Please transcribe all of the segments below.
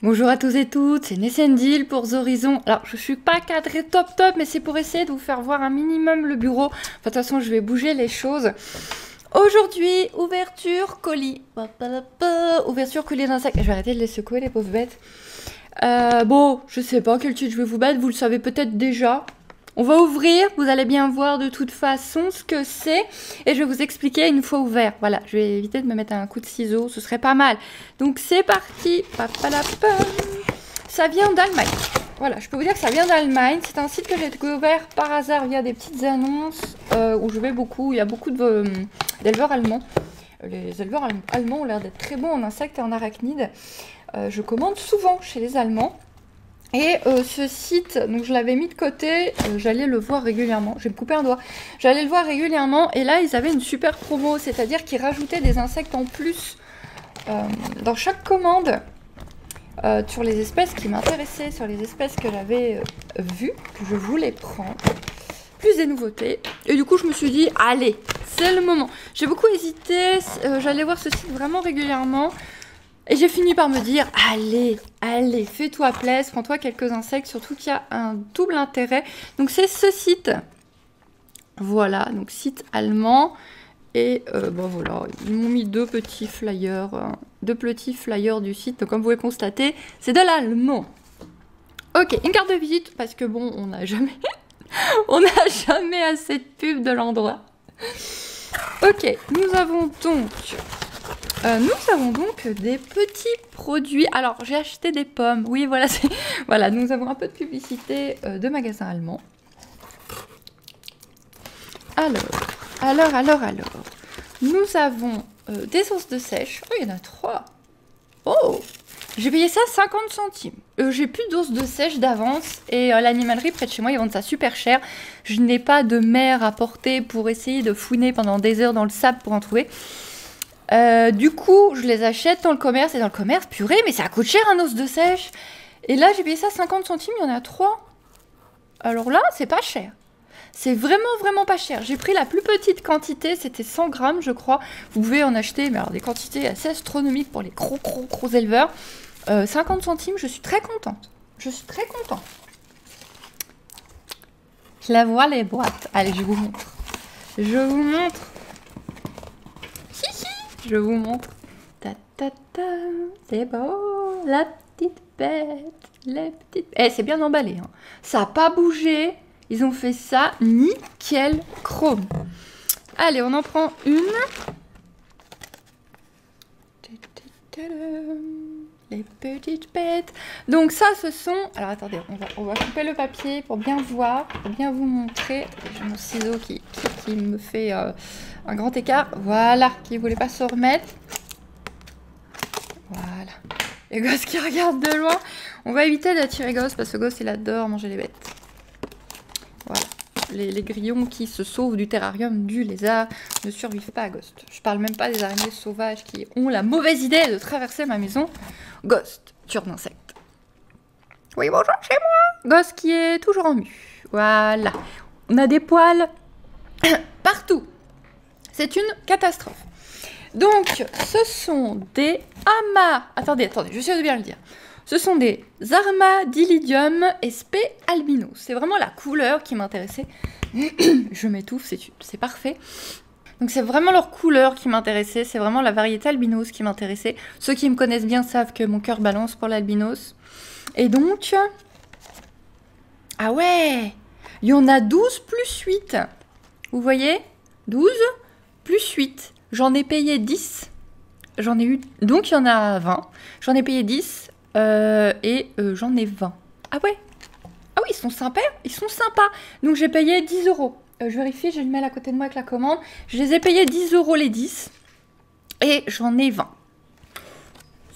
Bonjour à tous et toutes, c'est Nessendil pour The Horizon. Alors, je suis pas cadrée top, mais c'est pour essayer de vous faire voir un minimum le bureau. Enfin, de toute façon, je vais bouger les choses. Aujourd'hui, ouverture colis. Ouverture colis d'insectes. Je vais arrêter de les secouer, les pauvres bêtes. Bon, je sais pas quel titre je vais vous mettre, vous le savez peut-être déjà. On va ouvrir, vous allez bien voir de toute façon ce que c'est et je vais vous expliquer une fois ouvert. Voilà, je vais éviter de me mettre un coup de ciseau, ce serait pas mal. Donc c'est parti. Ça vient d'Allemagne. Voilà, je peux vous dire que ça vient d'Allemagne. C'est un site que j'ai découvert par hasard via des petites annonces où je vais beaucoup. Il y a beaucoup d'éleveurs allemands. Les éleveurs allemands ont l'air d'être très bons en insectes et en arachnides. Je commande souvent chez les Allemands. Et ce site, donc je l'avais mis de côté, j'allais le voir régulièrement, je vais me couper un doigt, j'allais le voir régulièrement et là ils avaient une super promo, c'est-à-dire qu'ils rajoutaient des insectes en plus dans chaque commande sur les espèces qui m'intéressaient, sur les espèces que j'avais vues, que je voulais prendre, plus des nouveautés. Et du coup je me suis dit, allez, c'est le moment. J'ai beaucoup hésité, j'allais voir ce site vraiment régulièrement. Et j'ai fini par me dire, allez, fais-toi plaisir, prends-toi quelques insectes, surtout qu'il y a un double intérêt. Donc c'est ce site, voilà, donc site allemand. Et bon voilà, ils m'ont mis deux petits flyers du site. Donc comme vous pouvez constater, c'est de l'allemand. Ok, une carte de visite, parce que bon, on n'a jamais, on n'a jamais assez de pub de l'endroit. Ok, nous avons donc des petits produits. Alors, j'ai acheté des pommes. Oui, voilà, voilà, nous avons un peu de publicité de magasins allemands. Alors. Nous avons des sauces de sèche. Oh, il y en a 3. Oh, j'ai payé ça 50 centimes. J'ai plus d'os de sèche d'avance et l'animalerie près de chez moi, ils vendent ça super cher. Je n'ai pas de mer à porter pour essayer de fouiner pendant des heures dans le sable pour en trouver. Du coup, je les achète dans le commerce. Et dans le commerce, purée, mais ça coûte cher un os de sèche. Et là, j'ai payé ça 50 centimes, il y en a 3. Alors là, c'est pas cher. C'est vraiment pas cher. J'ai pris la plus petite quantité, c'était 100 grammes, je crois. Vous pouvez en acheter, mais alors des quantités assez astronomiques pour les gros éleveurs. 50 centimes, je suis très contente. Je la vois, les boîtes. Allez, je vous montre. Je vous montre. C'est beau, la petite bête, les petites... Eh, c'est bien emballé, hein. Ça n'a pas bougé. Ils ont fait ça nickel chrome. Allez, on en prend une. Les petites bêtes. Donc ça, ce sont... Alors, attendez, on va couper le papier pour bien voir, pour bien vous montrer. J'ai mon ciseau qui me fait un grand écart. Voilà, qui ne voulait pas se remettre. Voilà. Les gosses qui regardent de loin. On va éviter d'attirer Ghost parce que Ghost, il adore manger les bêtes. Voilà. Les grillons qui se sauvent du terrarium du lézard ne survivent pas à Ghost. Je parle même pas des araignées sauvages qui ont la mauvaise idée de traverser ma maison. Ghost, tueur d'insectes. Oui, bonjour chez moi. Ghost qui est toujours en mue. Voilà. On a des poils partout. C'est une catastrophe. Donc, ce sont des amas. Attendez, je suis de bien le dire. Ce sont des Armadillidium sp albinos. C'est vraiment la couleur qui m'intéressait. Je m'étouffe, c'est parfait. Donc c'est vraiment leur couleur qui m'intéressait. C'est vraiment la variété albinos qui m'intéressait. Ceux qui me connaissent bien savent que mon cœur balance pour l'albinos. Et donc... Ah ouais, il y en a 12 plus 8. Vous voyez, 12 plus 8. J'en ai payé 10. J'en ai eu... Donc il y en a 20. J'en ai payé 10. Et j'en ai 20. Ah ouais. Ah oui, ils sont sympas. Donc j'ai payé 10 €. Je vérifie, j'ai le mail à côté de moi avec la commande. Je les ai payés 10 € les 10. Et j'en ai 20.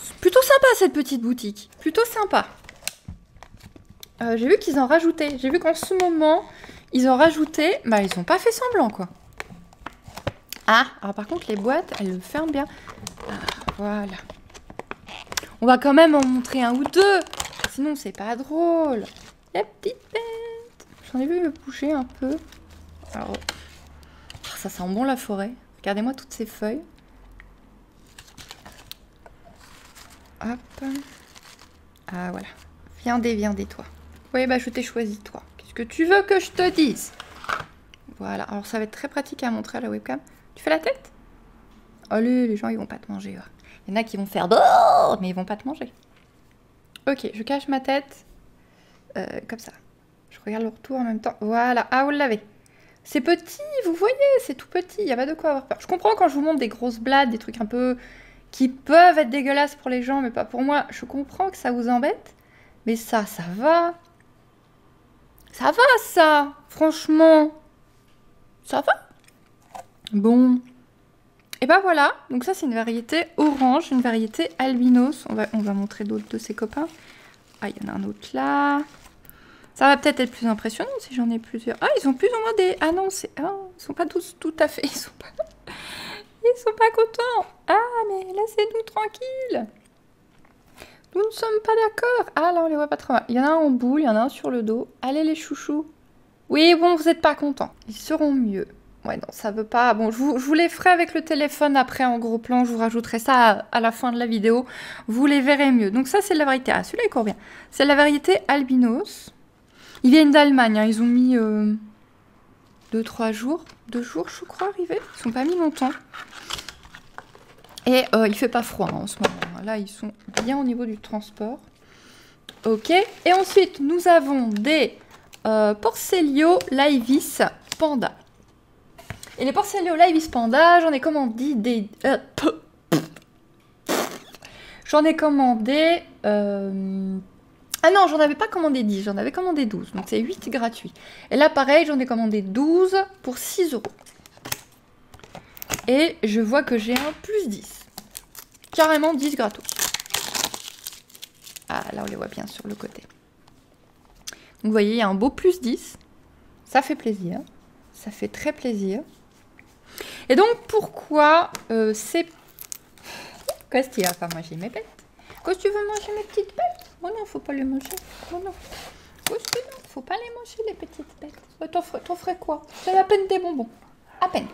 C'est plutôt sympa cette petite boutique. Plutôt sympa. J'ai vu qu'ils en rajoutaient. J'ai vu qu'en ce moment, ils ont rajouté... Bah, ils ont pas fait semblant, quoi. Ah, alors par contre, les boîtes, elles le ferment bien. Ah, voilà. On va quand même en montrer un ou deux. Sinon, c'est pas drôle. La petite bête. J'en ai vu me bouger un peu. Alors, ça sent bon la forêt. Regardez-moi toutes ces feuilles. Hop. Ah, voilà. Viens dé, toi. Oui, bah je t'ai choisi, toi. Qu'est-ce que tu veux que je te dise? Voilà. Alors, ça va être très pratique à montrer à la webcam. Tu fais la tête? Allez, les gens, ils vont pas te manger. Il y en a qui vont faire « mais ils vont pas te manger. Ok, je cache ma tête. Comme ça. Je regarde le retour en même temps. Voilà. Ah, vous l'avez. C'est petit, vous voyez, c'est tout petit. Il n'y a pas de quoi avoir peur. Je comprends quand je vous montre des grosses blagues, des trucs un peu... qui peuvent être dégueulasses pour les gens, mais pas pour moi. Je comprends que ça vous embête. Mais ça va. Ça va, ça. Franchement. Ça va. Bon. Et ben voilà. Donc ça, c'est une variété orange, une variété albinos. On va montrer d'autres de ses copains. Ah, il y en a un autre là. Ça va peut-être être plus impressionnant si j'en ai plusieurs. Ah, ils ont plus ou moins des... Ah non, c'est... Ah, ils sont pas tous tout à fait... Ils sont pas contents. Ah, mais laissez-nous tranquille. Nous ne sommes pas d'accord. Ah, là, on les voit pas trop mal. Il y en a un en boule, il y en a un sur le dos. Allez, les chouchous. Oui, bon, vous n'êtes pas contents. Ils seront mieux. Ouais, non, ça veut pas... Bon, je vous les ferai avec le téléphone après en gros plan. Je vous rajouterai ça à la fin de la vidéo. Vous les verrez mieux. Donc ça, c'est la variété... Ah, celui-là, il court bien. C'est la variété albinos. Ils viennent d'Allemagne. Hein. Ils ont mis 2-3 jours. 2 jours, je crois, arrivés. Ils sont pas mis longtemps. Et il fait pas froid hein, en ce moment. Là, ils sont bien au niveau du transport. Ok. Et ensuite, nous avons des Porcellio Laevis Panda. Et les Porcellio Laevis Panda, j'en ai commandé des... J'en ai commandé... Ah non, j'en avais pas commandé 10, j'en avais commandé 12. Donc c'est 8 gratuits. Et là, pareil, j'en ai commandé 12 pour 6 €. Et je vois que j'ai un plus 10. Carrément 10 gratos. Ah, là, on les voit bien sur le côté. Donc, vous voyez, il y a un beau plus 10. Ça fait plaisir. Ça fait très plaisir. Et donc, pourquoi c'est... Qu'est-ce qu'il y a? Enfin, moi, j'ai mes bêtes. Qu'est-ce que tu veux manger, mes petites bêtes? Oh non, faut pas les manger. Oh non. Qu'est-ce que non? Faut pas les manger, les petites bêtes. T'en ferais quoi? C'est à peine des bonbons. À peine.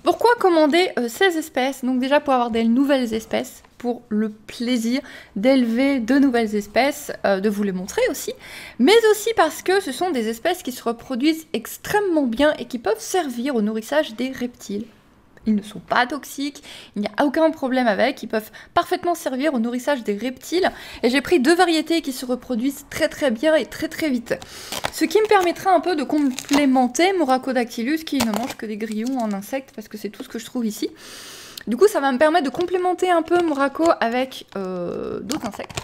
Pourquoi commander ces espèces? Donc déjà pour avoir des nouvelles espèces, pour le plaisir d'élever de nouvelles espèces, de vous les montrer aussi, mais aussi parce que ce sont des espèces qui se reproduisent extrêmement bien et qui peuvent servir au nourrissage des reptiles. Ils ne sont pas toxiques, il n'y a aucun problème avec, ils peuvent parfaitement servir au nourrissage des reptiles. Et j'ai pris 2 variétés qui se reproduisent très très bien et très très vite. Ce qui me permettra un peu de complémenter mon Rhacodactylus qui ne mange que des grillons en insectes parce que c'est tout ce que je trouve ici. Du coup ça va me permettre de complémenter un peu mon Rhaco avec d'autres insectes.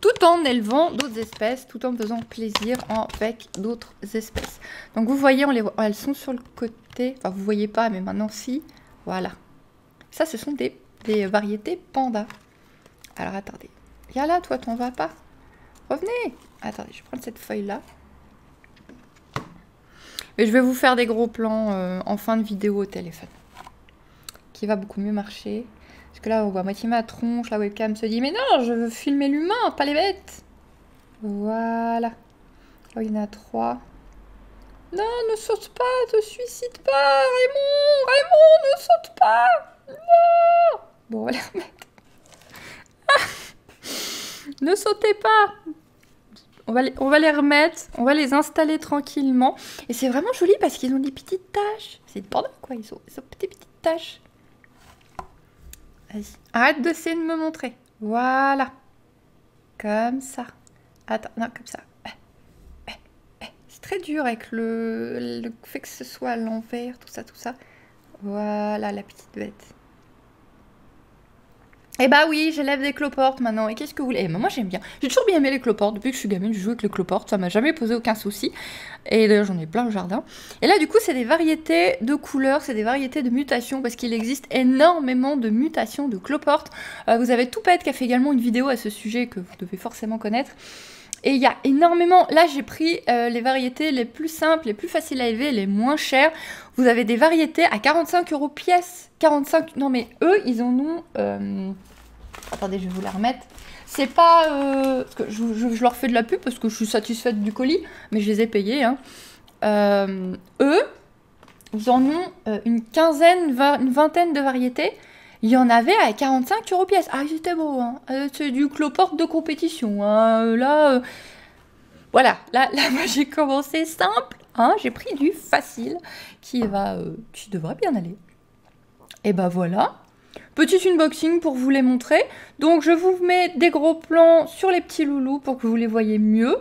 Tout en élevant d'autres espèces, tout en faisant plaisir avec d'autres espèces. Donc vous voyez, on les voit, elles sont sur le côté, enfin vous voyez pas, mais maintenant si, voilà. Ça, ce sont des variétés panda. Alors attendez, viens là, toi, t'en vas pas. Revenez. Attendez, je vais prendre cette feuille-là. Mais je vais vous faire des gros plans en fin de vidéo au téléphone. Qui va beaucoup mieux marcher. Parce que là, on voit moitié ma tronche, la webcam se dit « Mais non, je veux filmer l'humain, pas les bêtes !» Voilà. Oh, il y en a 3. Non, ne saute pas, te suicide pas, Raymond! Raymond, ne saute pas! Non! Bon, on va les remettre. Ah, ne sautez pas! On va les remettre, on va les installer tranquillement. Et c'est vraiment joli parce qu'ils ont des petites taches. C'est des pandas, quoi, ils ont des petites taches. Vas-y, arrête d'essayer de me montrer. Voilà. Comme ça. Attends, non, comme ça. C'est très dur avec le fait que ce soit à l'envers, tout ça, tout ça. Voilà, la petite bête. Eh bah oui, j'élève des cloportes maintenant. Et qu'est-ce que vous voulez? Moi j'aime bien. J'ai toujours bien aimé les cloportes. Depuis que je suis gamine, je joue avec les cloportes. Ça m'a jamais posé aucun souci. Et d'ailleurs, j'en ai plein au jardin. Et là, du coup, c'est des variétés de couleurs, c'est des variétés de mutations. Parce qu'il existe énormément de mutations de cloportes. Vous avez Toupette qui a fait également une vidéo à ce sujet que vous devez forcément connaître. Et il y a énormément... Là, j'ai pris les variétés les plus simples, les plus faciles à élever, les moins chères. Vous avez des variétés à 45 € pièce. 45... Non, mais eux, ils en ont... Attendez, je vais vous la remettre. C'est pas... parce que je leur fais de la pub parce que je suis satisfaite du colis, mais je les ai payés. Hein. Eux, ils en ont une quinzaine, une vingtaine de variétés. Il y en avait à 45 € pièce. Ah, c'était beau, hein. C'est du cloporte de compétition, hein. Là, voilà, là, moi j'ai commencé simple, hein. J'ai pris du facile qui devrait bien aller. Et bah voilà. Petit unboxing pour vous les montrer. Donc je vous mets des gros plans sur les petits loulous pour que vous les voyez mieux.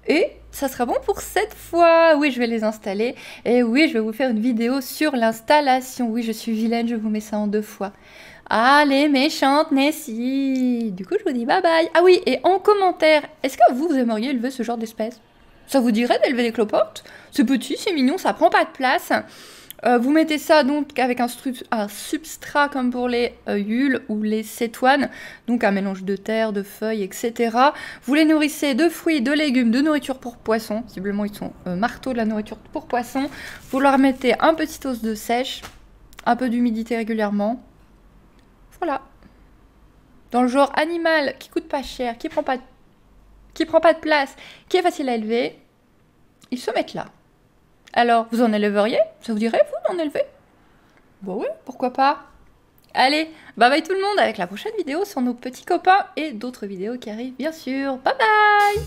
Et ça sera bon pour cette fois. Oui, je vais les installer. Et oui, je vais vous faire une vidéo sur l'installation. Oui, je suis vilaine, je vous mets ça en 2 fois. Allez, méchante Nessie. Du coup, je vous dis bye bye. Ah oui, et en commentaire, est-ce que vous aimeriez élever ce genre d'espèce? Ça vous dirait d'élever des cloportes? C'est petit, c'est mignon, ça prend pas de place. Vous mettez ça donc avec un substrat comme pour les hules ou les cétoines, donc un mélange de terre, de feuilles, etc. Vous les nourrissez de fruits, de légumes, de nourriture pour poissons. Visiblement, ils sont marteaux de la nourriture pour poissons. Vous leur mettez un petit os de sèche, un peu d'humidité régulièrement. Voilà. Dans le genre animal qui coûte pas cher, qui prend pas de place, qui est facile à élever, ils se mettent là. Alors, vous en éleveriez? Ça vous dirait, vous, d'en élever? Bon oui, pourquoi pas. Allez, bye bye tout le monde, avec la prochaine vidéo sur nos petits copains et d'autres vidéos qui arrivent, bien sûr. Bye bye!